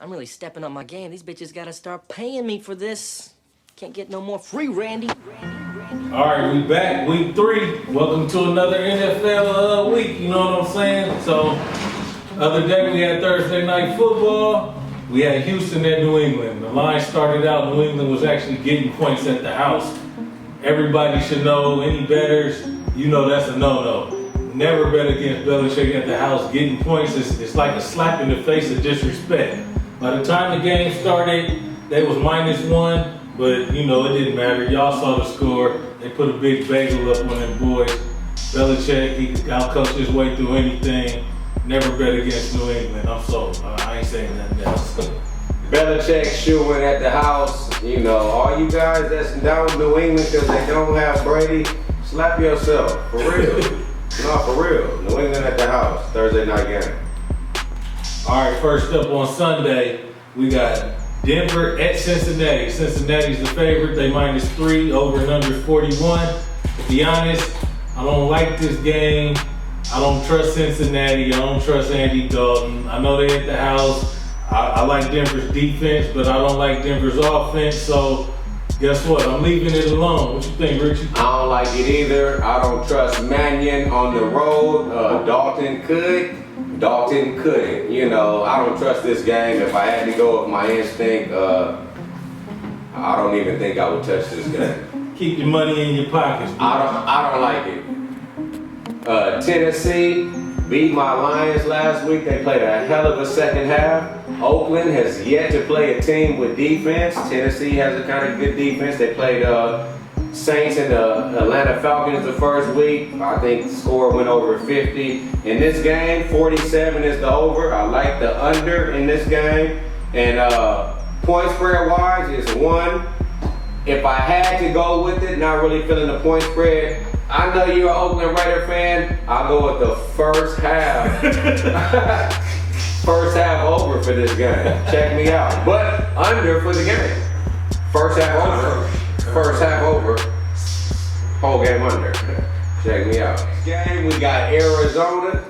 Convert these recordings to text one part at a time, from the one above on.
I'm really stepping up my game. These bitches gotta start paying me for this. Can't get no more free Randy. All right, we back, week 3. Welcome to another NFL week, you know what I'm saying? So, other day we had Thursday night football. We had Houston at New England. The line started out, New England was actually getting points at the house. Everybody should know, any bettors, you know that's a no-no. Never bet against Belichick at the house. Getting points it's like a slap in the face of disrespect. By the time the game started, they was -1, but you know, it didn't matter. Y'all saw the score. They put a big bagel up on them boys. Belichick, he could outcoach his way through anything. Never bet against New England. I'm sold. I ain't saying nothing else. Belichick shooing at the house. You know, all you guys that's down New England because they don't have Brady, slap yourself. For real. No, for real. New England at the house. Thursday night game. All right, first up on Sunday, we got Denver at Cincinnati. Cincinnati's the favorite. They -3, over and under 41. To be honest, I don't like this game. I don't trust Cincinnati. I don't trust Andy Dalton. I know they at the house. I like Denver's defense, but I don't like Denver's offense. So guess what? I'm leaving it alone. What you think, Richie? I don't like it either. I don't trust Mannion on the road. Dalton couldn't. You know, I don't trust this game. If I had to go with my instinct, I don't even think I would touch this game. Keep your money in your pockets. Dude. I don't like it. Tennessee beat my Lions last week. They played a hell of a second half. Oakland has yet to play a team with defense. Tennessee has a kind of good defense. They played Saints and the Atlanta Falcons the first week. I think the score went over 50. In this game, 47 is the over. I like the under in this game. And point spread wise is 1. If I had to go with it, not really feeling the point spread, I know you're an Oakland Raider fan. I'll go with the first half. First half over for this game. Check me out. But under for the game. First half over. First half over. Whole game under. Check me out. Next game, we got Arizona,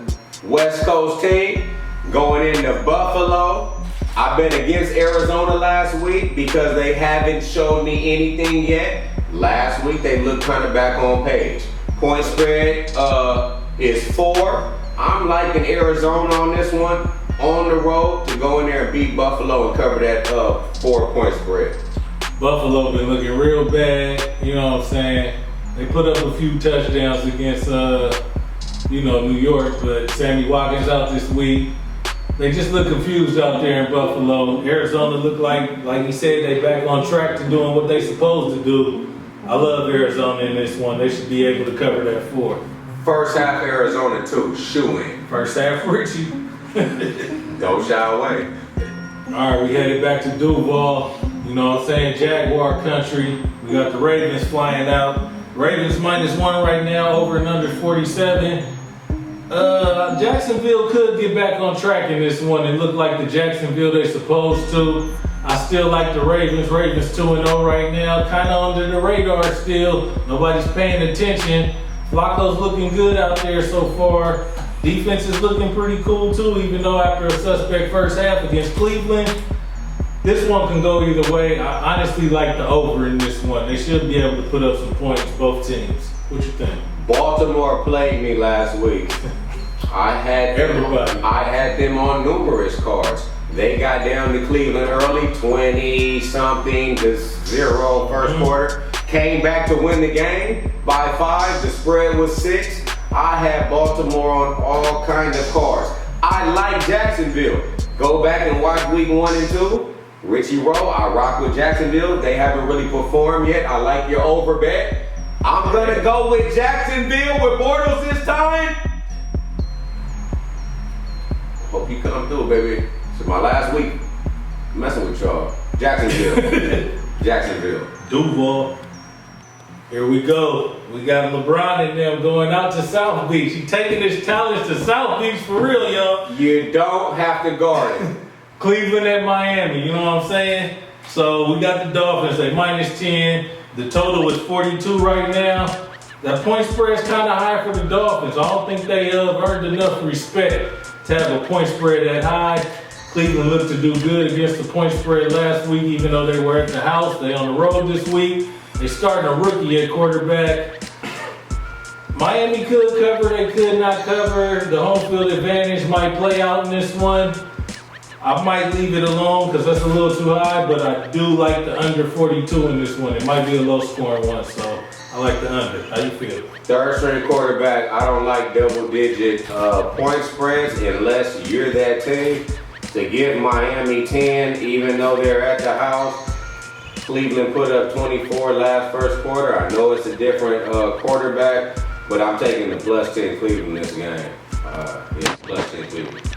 West Coast team, going into Buffalo. I've been against Arizona last week because they haven't shown me anything yet. Last week, they looked kind of back on page. Point spread is 4. I'm liking Arizona on this one, on the road, to go in there and beat Buffalo and cover that 4-point spread. Buffalo been looking real bad, you know what I'm saying? They put up a few touchdowns against, New York, but Sammy Watkins out this week. They just look confused out there in Buffalo. Arizona look like he said, they back on track to doing what they supposed to do. I love Arizona in this one. They should be able to cover that 4. First half Arizona too, shoe-in. First half Richie. Don't shy away. All right, we headed back to Duval. You know what I'm saying? Jaguar country. We got the Ravens flying out. Ravens -1 right now, over and under 47. Jacksonville could get back on track in this one and look like the Jacksonville they're supposed to. I still like the Ravens. Ravens 2-0 right now. Kind of under the radar still. Nobody's paying attention. Flacco's looking good out there so far. Defense is looking pretty cool too, even though after a suspect first half against Cleveland. This one can go either way. I honestly like the over in this one. They should be able to put up some points, both teams. What you think? Baltimore played me last week. I had them on numerous cards. They got down to Cleveland early, 20-something to 0 first quarter. Came back to win the game by 5. The spread was 6. I had Baltimore on all kinds of cards. I like Jacksonville. Go back and watch week 1 and 2. Richie Rowe, I rock with Jacksonville. They haven't really performed yet. I like your over bet. I'm gonna go with Jacksonville with Bortles this time. Hope you come through, baby. It's my last week messing with y'all. Jacksonville. Jacksonville. Duval. Here we go. We got LeBron in them going out to South Beach. He taking his talents to South Beach for real, y'all. You don't have to guard it. Cleveland at Miami, you know what I'm saying? So we got the Dolphins at -10. The total is 42 right now. That point spread is kind of high for the Dolphins. I don't think they earned enough respect to have a point spread that high. Cleveland looked to do good against the point spread last week, even though they were at the house. They on the road this week. They starting a rookie at quarterback. Miami could cover, they could not cover. The home field advantage might play out in this one. I might leave it alone because that's a little too high, but I do like the under 42 in this one. It might be a low scoring one, so I like the under. How you feel? Third string quarterback, I don't like double digit point spreads unless you're that team. To give Miami 10, even though they're at the house. Cleveland put up 24 first quarter. I know it's a different quarterback, but I'm taking the plus 10 Cleveland this game. Yeah, plus 10 Cleveland.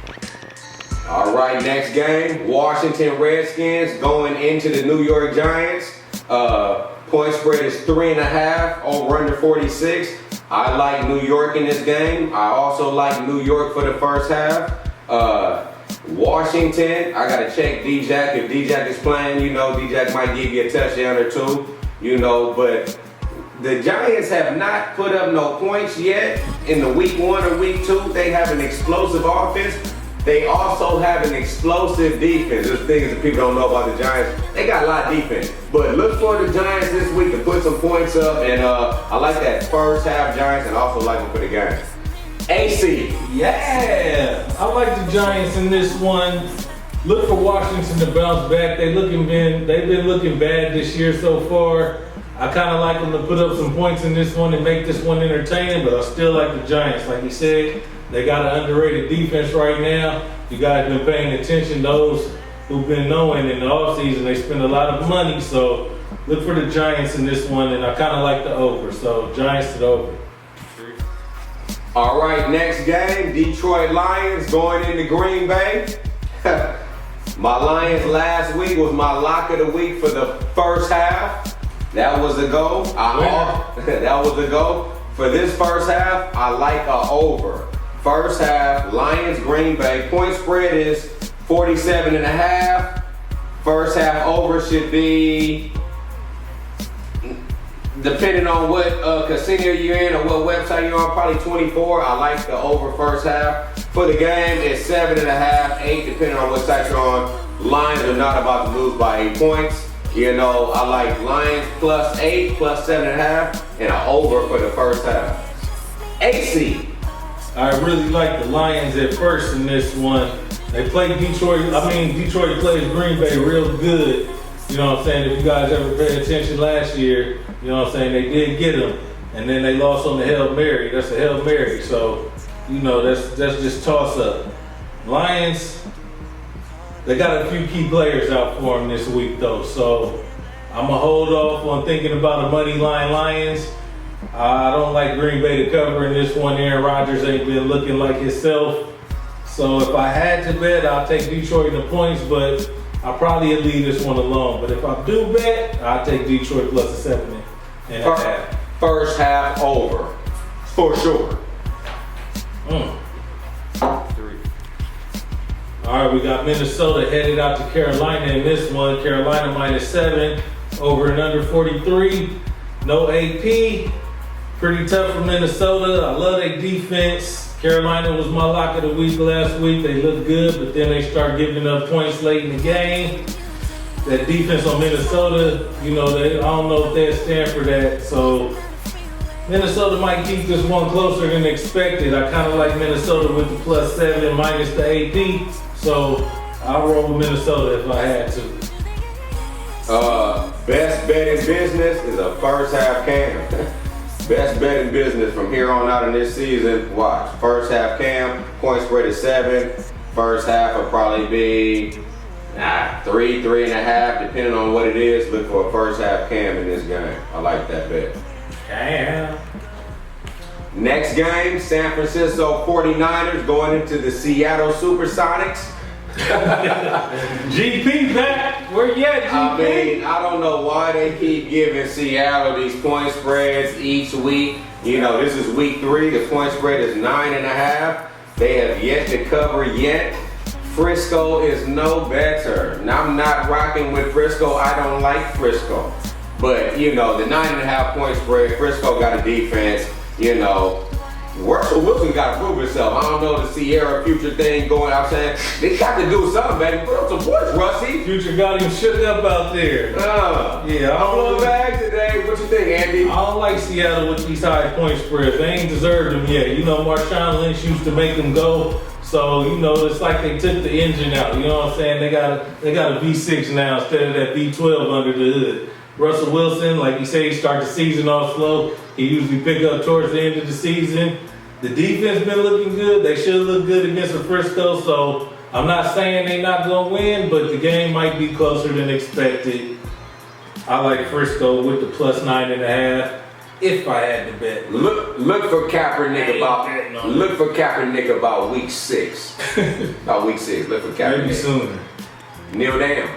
All right, next game, Washington Redskins going into the New York Giants. Point spread is 3.5, over under 46. I like New York in this game. I also like New York for the first half. Washington, I gotta check D-Jack. If D-Jack is playing, you know, D-Jack might give you a touchdown or two, you know, but the Giants have not put up no points yet in the week 1 or week 2. They have an explosive offense. They also have an explosive defense. The thing is that people don't know about the Giants. They got a lot of defense. But look for the Giants this week to put some points up. And I like that first half Giants and also like them for the game. AC. Yeah, I like the Giants in this one. Look for Washington to bounce back. They've been looking bad this year so far. I kind of like them to put up some points in this one and make this one entertaining, but I still like the Giants. Like you said, they got an underrated defense right now. You guys been paying attention. Those who've been knowing in the offseason, they spend a lot of money. So look for the Giants in this one, and I kind of like the over. So Giants to the over. All right, next game, Detroit Lions going into Green Bay. My Lions last week was my lock of the week for the first half. That was a go. That was a go. For this first half, I like a over. First half, Lions, Green Bay. Point spread is 47.5. First half over should be, depending on what casino you're in or what website you're on, probably 24. I like the over first half. For the game, it's 7.5, 8, depending on what site you're on. Lions are not about to lose by 8 points. You know, I like Lions plus 8, plus 7.5, and an over for the first half. AC. I really like the Lions at first in this one. They played Detroit. Detroit plays Green Bay real good. You know what I'm saying? If you guys ever paid attention last year, you know what I'm saying, they did get them. And then they lost on the Hail Mary. That's a Hail Mary. So, you know, that's just toss up. Lions, they got a few key players out for them this week, though. So I'm going to hold off on thinking about a money line Lions. I don't like Green Bay to cover in this one. Aaron Rodgers ain't been looking like himself. So if I had to bet, I'll take Detroit in the points, but I'll probably leave this one alone. But if I do bet, I'll take Detroit plus a 7.5. First half over, for sure. 3. All right, we got Minnesota headed out to Carolina in this one. Carolina minus 7, over and under 43. No AP. Pretty tough for Minnesota. I love their defense. Carolina was my lock of the week last week. They looked good, but then they start giving up points late in the game. That defense on Minnesota, you know, I don't know if they'll stand for that. So Minnesota might keep this one closer than expected. I kind of like Minnesota with the plus 7 minus the AP. So I'll roll with Minnesota if I had to. Best bet in business is a first half Cam. Best bet in business from here on out in this season, watch. First half Cam, point spread is 7. First half will probably be 3, 3.5, depending on what it is. Look for a first half Cam in this game. I like that bet. Damn. Next game, San Francisco 49ers going into the Seattle Supersonics. GP back. Where you at, GP? I mean, I don't know why they keep giving Seattle these point spreads each week. You know, this is week 3. The point spread is 9.5. They have yet to cover yet. Frisco is no better. Now, I'm not rocking with Frisco. I don't like Frisco. But, you know, the 9.5 point spread, Frisco got a defense. You know, Russell Wilson got to prove himself. I don't know the Sierra Future thing going. I'm saying they got to do something, baby. Put up some points, Russie. Future got him shook up out there. Yeah, I'm blowing back today. What you think, Andy? I don't like Seattle with these high point spreads. They ain't deserved them yet. You know, Marshawn Lynch used to make them go. So, you know, it's like they took the engine out. You know what I'm saying? They got a V6 now instead of that V12 under the hood. Russell Wilson, like you say, he started the season off slow. He usually pick up towards the end of the season. The defense been looking good. They should look good against the Frisco. So I'm not saying they're not going to win, but the game might be closer than expected. I like Frisco with the plus 9.5 if I had to bet. Look for Kaepernick about week 6. About week 6. Look for Kaepernick. Maybe sooner. Kneel down.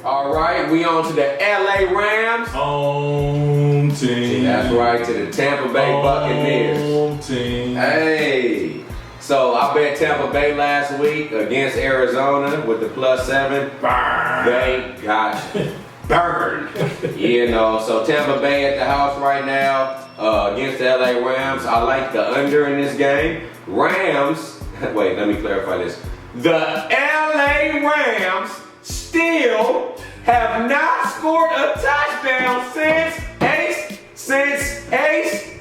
All right, we on to the LA Rams. Home team. That's right, to the Tampa Bay Buccaneers. Home team. Hey. So I bet Tampa Bay last week against Arizona with the plus 7. They got burned. You know, so Tampa Bay at the house right now against the LA Rams. I like the under in this game. Rams, wait, let me clarify this. The LA Rams still have not scored a touchdown since Ace.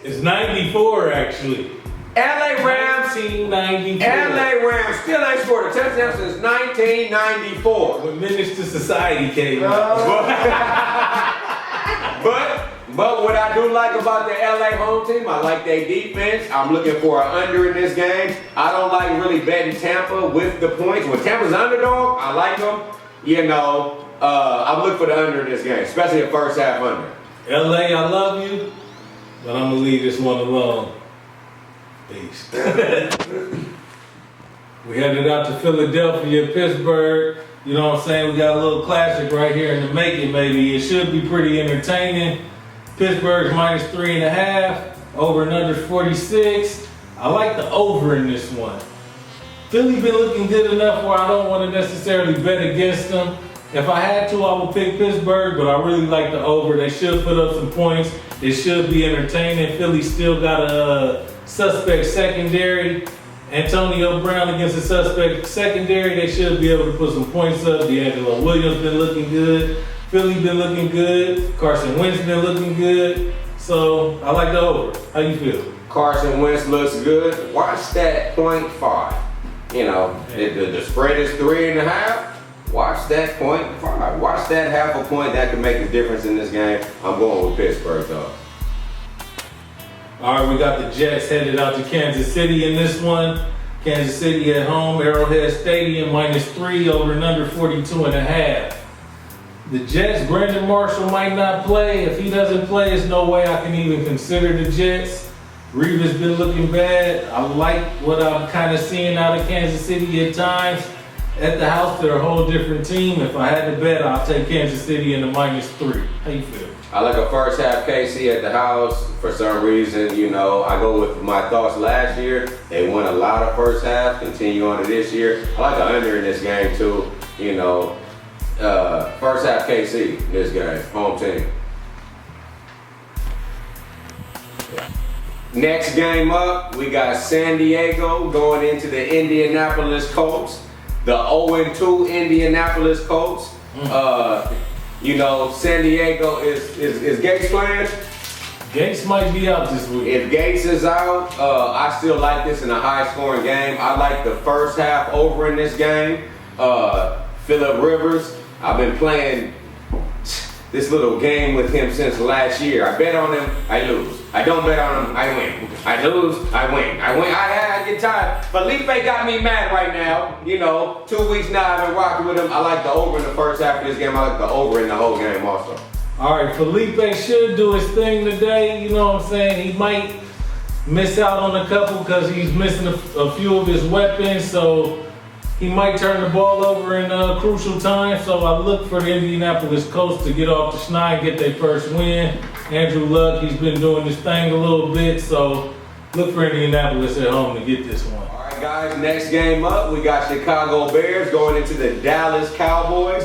It's 94 actually. LA Rams 1994. LA Rams still ain't scored a touchdown since 1994. When Menace to Society came out. But what I do like about the LA home team, I like their defense. I'm looking for an under in this game. I don't like really betting Tampa with the points. When Tampa's underdog, I like them. You know, I'm looking for the under in this game, especially the first half under. LA, I love you, but I'm gonna leave this one alone. Peace. We headed out to Philadelphia, Pittsburgh. You know what I'm saying? We got a little classic right here in the making, baby. It should be pretty entertaining. Pittsburgh's minus 3.5. Over and under 46. I like the over in this one. Philly been looking good enough where I don't want to necessarily bet against them. If I had to, I would pick Pittsburgh, but I really like the over. They should put up some points. It should be entertaining. Philly still got a suspect secondary. Antonio Brown against a suspect secondary. They should be able to put some points up. D'Angelo Williams been looking good. Philly been looking good. Carson Wentz been looking good. So I like the over. How you feel? Carson Wentz looks good. Watch that 0.5. You know, the spread is 3.5. Watch that 0.5. Watch that half a point. That could make a difference in this game. I'm going with Pittsburgh though. All right, we got the Jets headed out to Kansas City in this one. Kansas City at home, Arrowhead Stadium, minus 3, over and under 42.5. The Jets, Brandon Marshall might not play. If he doesn't play, there's no way I can even consider the Jets. Reeves been looking bad. I like what I'm kind of seeing out of Kansas City at times. At the house, they're a whole different team. If I had to bet, I'll take Kansas City in the minus 3. How you feel? I like a first half KC at the house. For some reason, you know, I go with my thoughts last year. They won a lot of first half. Continue on to this year. I like the under in this game too. You know, first half KC this game, home team. Next game up, we got San Diego going into the Indianapolis Colts. The 0-2 Indianapolis Colts. You know, San Diego is Gates playing? Gates might be out this week. If Gates is out, I still like this in a high-scoring game. I like the first half over in this game. Phillip Rivers, I've been playing this little game with him since last year. I bet on him, I lose. I don't bet on him, I win. I lose, I win. I get tired. Felipe got me mad right now. You know, 2 weeks now I've been rocking with him. I like the over in the first half of this game. I like the over in the whole game also. All right, Felipe should do his thing today. You know what I'm saying? He might miss out on a couple because he's missing a few of his weapons. So he might turn the ball over in crucial time. So I look for the Indianapolis Colts to get off the schneid, get their first win. Andrew Luck, he's been doing his thing a little bit. So look for Indianapolis at home to get this one. All right, guys, next game up, we got Chicago Bears going into the Dallas Cowboys.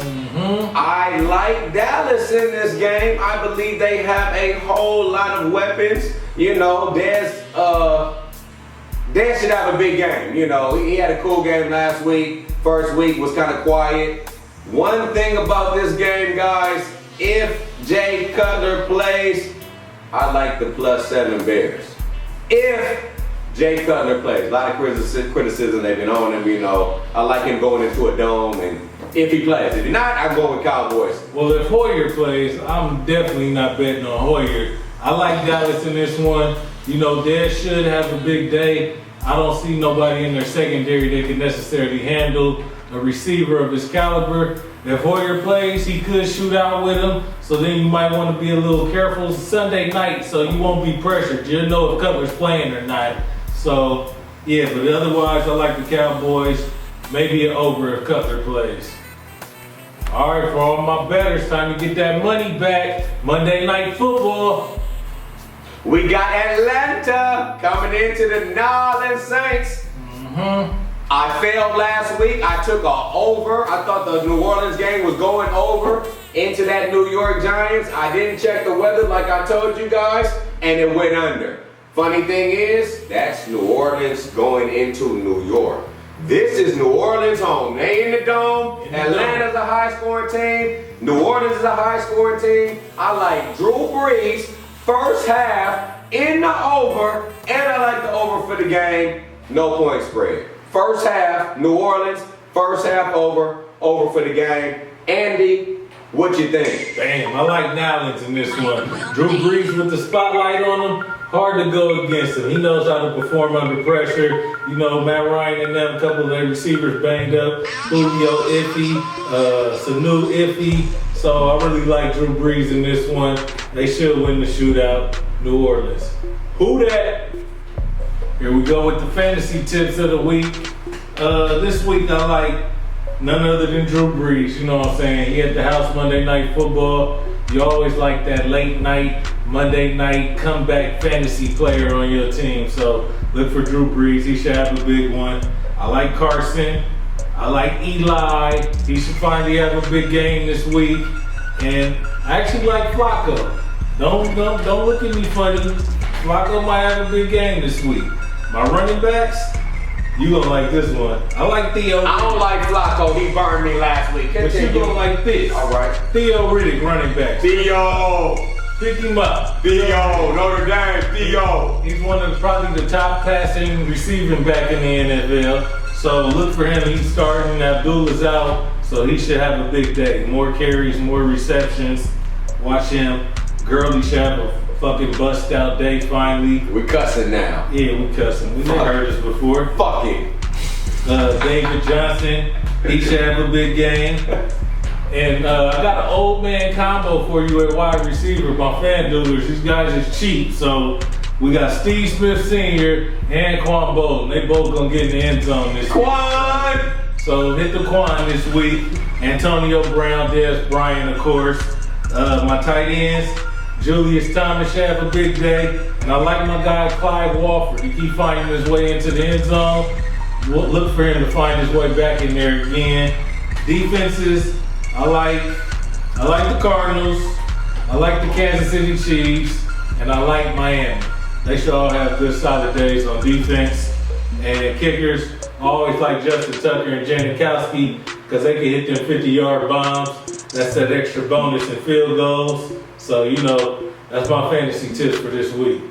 I like Dallas in this game. I believe they have a whole lot of weapons. You know, Dez Dad should have a big game. You know, he had a cool game last week. First week was kind of quiet. One thing about this game, guys, if Jay Cutler plays, I like the +7 Bears. If Jay Cutler plays, a lot of criticism they've been on him, you know. I like him going into a dome, and if he plays. If not, I go with Cowboys. Well, if Hoyer plays, I'm definitely not betting on Hoyer. I like Dallas in this one. You know, Dez should have a big day. I don't see nobody in their secondary that can necessarily handle a receiver of his caliber. If Hoyer plays, he could shoot out with him. So then you might want to be a little careful Sunday night so you won't be pressured. You'll know if Cutler's playing or not. So, yeah, but otherwise, I like the Cowboys. Maybe an over if Cutler plays. All right, for all my bettors, time to get that money back. Monday Night Football. We got Atlanta coming into the New Orleans Saints. I failed last week. I took a over. I thought the New Orleans game was going over into that New York Giants. I didn't check the weather like I told you guys, and it went under. Funny thing is, that's New Orleans going into New York. This is New Orleans home. They in the dome. Atlanta's a high-scoring team. New Orleans is a high-scoring team. I like Drew Brees first half in the over, and I like the over for the game. No point spread. First half, New Orleans. First half over for the game. Andy, what you think? Damn, I like Nallins in this one. Drew Brees with the spotlight on him. Hard to go against him. He knows how to perform under pressure. You know, Matt Ryan and them, a couple of their receivers banged up. Julio iffy, Sanu iffy. So I really like Drew Brees in this one. They should win the shootout. New Orleans. Who dat? Here we go with the fantasy tips of the week. This week I like none other than Drew Brees. You know what I'm saying? He at the house Monday Night Football. You always like that late night, Monday night comeback fantasy player on your team. So look for Drew Brees. He should have a big one. I like Carson. I like Eli. He should finally have a big game this week. And I actually like Flacco. Don't look at me funny. Flacco might have a big game this week. My running backs, you gonna like this one. I like Theo. I don't like Flacco. He burned me last week. But you gonna like this. All right. Theo Riddick, running back. Theo. Pick him up. Theo. Notre Dame. Theo. He's one of probably the top passing receiving back in the NFL. So look for him. He's starting. Abdul is out. So he should have a big day. More carries, more receptions. Watch him. Gurley should have a fucking bust out day finally. We cussing now. Yeah, we cussing. We never heard this before. Fuck it. David Johnson, he should have a big game. And I got an old man combo for you at wide receiver. My fan duelers, these guys is cheap. So we got Steve Smith Sr. and Quan Bolton. They both gonna get in the end zone this week. Quan! So hit the Quan this week. Antonio Brown, Dez Bryant, of course. My tight ends, Julius Thomas should have a big day. And I like my guy Clyde Walford. He keep finding his way into the end zone. We'll look for him to find his way back in there again. Defenses, I like the Cardinals. I like the Kansas City Chiefs. And I like Miami. They should all have good solid days on defense. And kickers, I always like Justin Tucker and Janikowski because they can hit them 50-yard bombs. That's that extra bonus in field goals. So, you know, that's my fantasy tips for this week.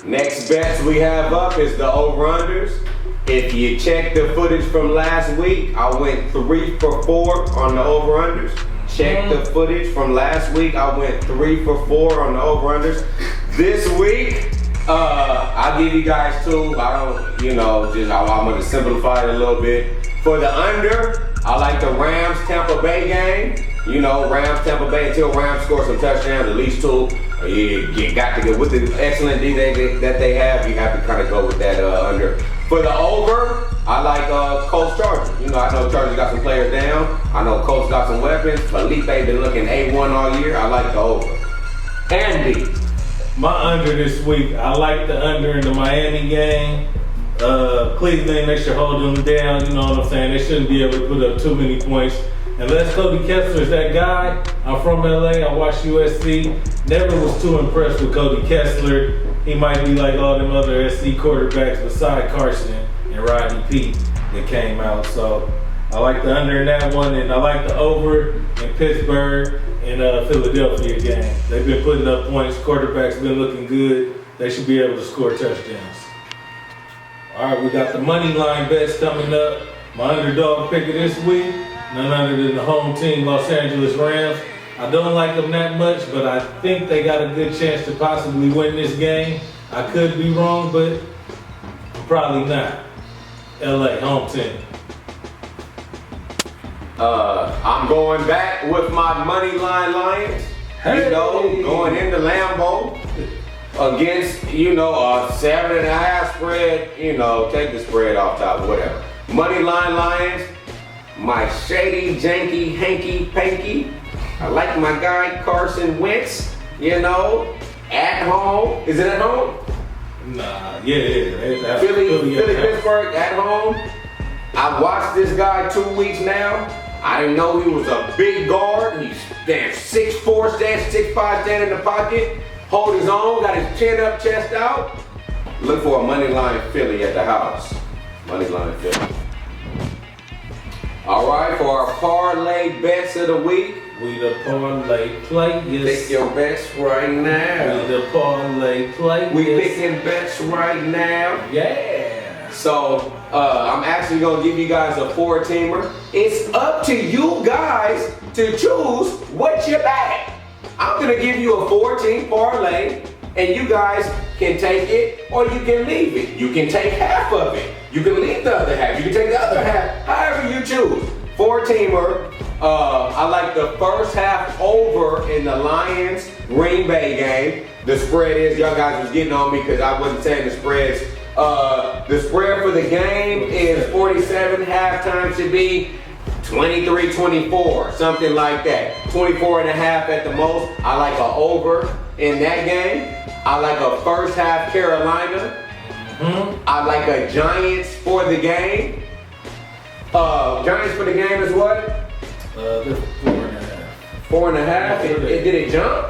Next bets we have up is the over-unders. If you check the footage from last week, I went 3 for 4 on the over-unders. Check the footage from last week, I went 3 for 4 on the over-unders. This week, I'll give you guys 2. I'm gonna simplify it a little bit. For the under, I like the Rams-Tampa Bay game. You know, Rams-Tampa Bay, until Rams score some touchdowns, at least 2. You got to go with the excellent D that they have. You have to kind of go with that under. For the over, I like Colts Chargers. You know, I know Chargers got some players down. I know Colts got some weapons. Felipe been looking A1 all year. I like the over. Andy. My under this week, I like the under in the Miami game. Cleveland, they should hold them down. You know what I'm saying? They shouldn't be able to put up too many points. Unless Cody Kessler is that guy. I'm from LA. I watched USC. Never was too impressed with Cody Kessler. he might be like all them other SC quarterbacks beside Carson and Rodney Pete that came out. So I like the under in that one, and I like the over in Pittsburgh and Philadelphia game. They've been putting up points. Quarterback's been looking good. They should be able to score touchdowns. All right, we got the money line bets coming up. My underdog pick of this week, none other than the home team, Los Angeles Rams. I don't like them that much, but I think they got a good chance to possibly win this game. I could be wrong, but probably not. LA, home team. I'm going back with my money line Lions. Hey. You know, going into Lambeau against, a 7.5 spread. Take the spread off top, whatever. Money line Lions. My shady, janky, hanky, panky. I like my guy Carson Wentz. At home. Is it at home? Nah, yeah. Philly, Pittsburgh at home. I watched this guy 2 weeks now. I didn't know he was a big guard. He's 6'4", 6'5", standing in the pocket. Hold his own, got his chin up, chest out. Look for a money line Philly at the house. Money line Philly. All right, for our parlay bets of the week. We the parlay players. Pick your bets right now. We the parlay players. We picking bets right now. Yeah. So I'm actually gonna give you guys a 4-teamer. It's up to you guys to choose what you back. I'm gonna give you a 4-team parlay, and you guys can take it or you can leave it. You can take half of it. You can leave the other half. You can take the other half. However you choose. 4-teamer. I like the first half over in the Lions Green Bay game. The spread is, y'all guys was getting on me because I wasn't saying the spreads. The spread for the game is 47. Halftime should be 23-24, something like that. 24.5 at the most. I like an over in that game. I like a first half Carolina. I like a Giants for the game. Giants for the game is what? They're 4.5. 4.5. Did it jump?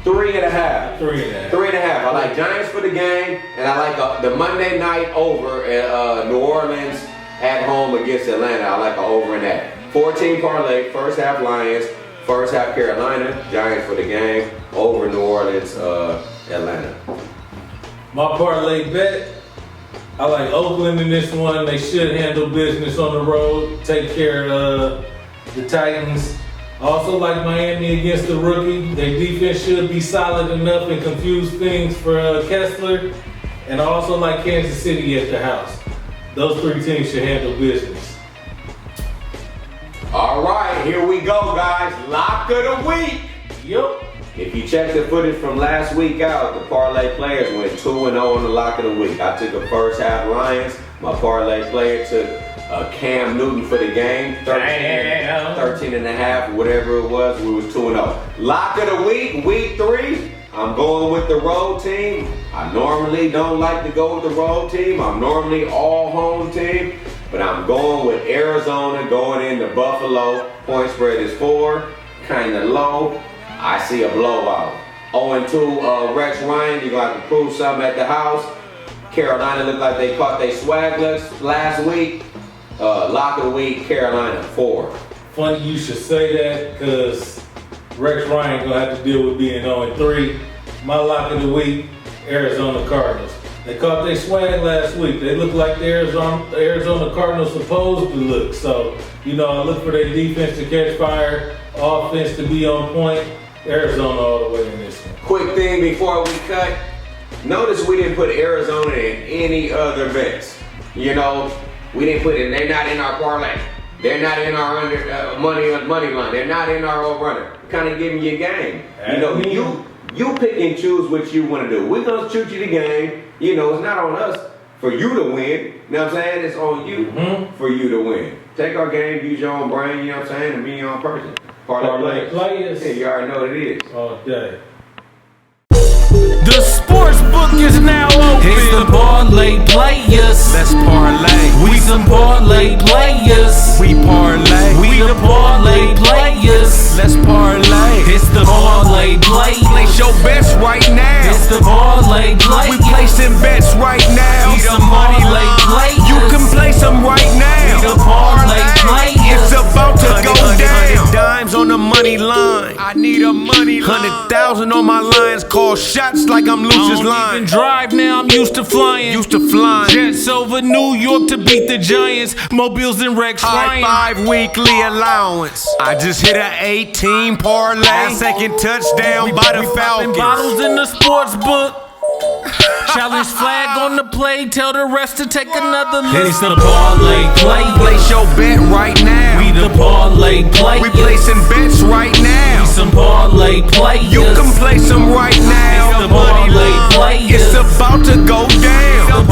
3.5. 3.5. 3.5. I like Giants for the game, and I like the Monday night over at New Orleans at home against Atlanta. I like an over in that. 4-team parlay. First half Lions, first half Carolina. Giants for the game. Over New Orleans, Atlanta. My parlay bet, I like Oakland in this one. They should handle business on the road, take care of the Titans. I also like Miami against the rookie. Their defense should be solid enough and confuse things for Kessler. And I also like Kansas City at the house. Those 3 teams should handle business. All right, here we go, guys. Lock of the week. Yup. If you check the footage from last week out, the parlay players went 2-0 on the lock of the week. I took a first half Lions. My parlay player took Cam Newton for the game. 13.5, whatever it was, we was 2-0. Lock of the week, week 3. I'm going with the road team. I normally don't like to go with the road team. I'm normally all home team. But I'm going with Arizona going into Buffalo. Point spread is 4, kind of low. I see a blowout. 0-2 Rex Ryan, you're going to have to prove something at the house. Carolina looked like they caught their swag last week. Lock of the week, Carolina 4. Funny you should say that because Rex Ryan going to have to deal with being 0-3. My lock of the week, Arizona Cardinals. They caught their swag last week. They look like the Arizona Cardinals supposed to look. So, I look for their defense to catch fire, offense to be on point. Arizona all the way in this one. Quick thing before we cut. Notice we didn't put Arizona in any other bets. We didn't put it. They're not in our parlay. They're not in our money line. They're not in our over-runner. Kind of giving you a game. You pick and choose what you want to do. We're going to shoot you the game. It's not on us for you to win. You know what I'm saying? It's on you for you to win. Take our game, use your own brain, and be your own person. Parlay players. Yeah, you already know what it is. All day. The sports book is now open. It's the parlay players. Let's parlay. We some parlay players. We parlay. We the parlay players. Let's parlay. It's the parlay players. Place your bets right now. It's the parlay I need a money line. 100,000 on my lines, call shots like I'm Lucius Lyon. I don't even drive now, I'm used to flying. Jets over New York to beat the Giants. Mobiles and Rex Ryan. High 5 weekly allowance. I just hit a 18 parlay. Second touchdown by the Falcons. Bottles in the sports book. Challenge flag on the play. Tell the rest to take another look. It's the parlay play. Place your bet right now. We the parlay play. We placing bets right now. We some parlay players. You can play some right now. It's the parlay play. It's about to go down.